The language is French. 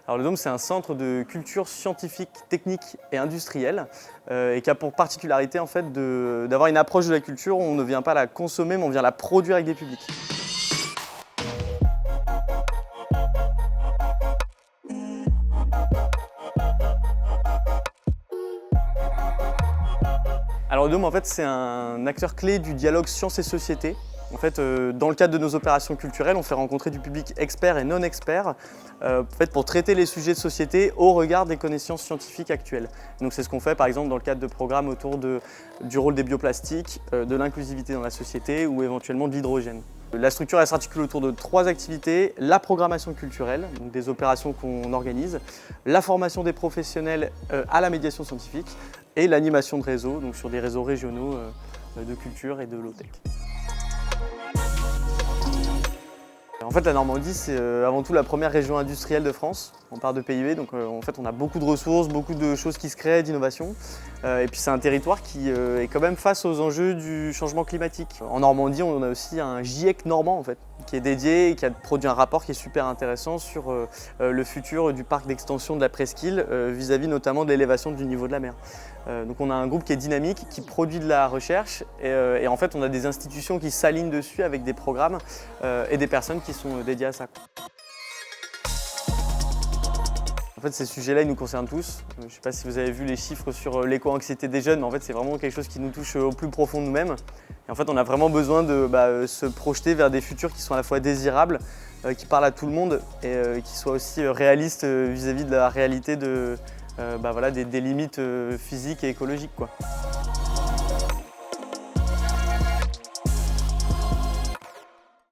Alors le Dôme, c'est un centre de culture scientifique, technique et industrielle et qui a pour particularité en fait, d'avoir une approche de la culture où on ne vient pas la consommer mais on vient la produire avec des publics. Alors le Dôme, en fait, c'est un acteur clé du dialogue sciences et société. En fait, dans le cadre de nos opérations culturelles, on fait rencontrer du public expert et non expert en fait, pour traiter les sujets de société au regard des connaissances scientifiques actuelles. Donc c'est ce qu'on fait par exemple dans le cadre de programmes autour du rôle des bioplastiques, de l'inclusivité dans la société ou éventuellement de l'hydrogène. La structure elle s'articule autour de 3 activités, la programmation culturelle, donc des opérations qu'on organise, la formation des professionnels à la médiation scientifique et l'animation de réseaux, donc sur des réseaux régionaux de culture et de low-tech. En fait, la Normandie, c'est avant tout la première région industrielle de France. On part de PIB, donc en fait, on a beaucoup de ressources, beaucoup de choses qui se créent, d'innovations. Et puis, c'est un territoire qui est quand même face aux enjeux du changement climatique. En Normandie, on a aussi un GIEC normand, en fait, qui est dédié et qui a produit un rapport qui est super intéressant sur le futur du parc d'extension de la presqu'île vis-à-vis notamment de l'élévation du niveau de la mer. Donc on a un groupe qui est dynamique, qui produit de la recherche et en fait on a des institutions qui s'alignent dessus avec des programmes et des personnes qui sont dédiées à ça. En fait, ces sujets-là, ils nous concernent tous. Je ne sais pas si vous avez vu les chiffres sur l'éco-anxiété des jeunes, mais en fait, c'est vraiment quelque chose qui nous touche au plus profond de nous-mêmes. Et en fait, on a vraiment besoin de se projeter vers des futurs qui sont à la fois désirables, qui parlent à tout le monde et qui soient aussi réalistes vis-à-vis de la réalité des limites physiques et écologiques, quoi.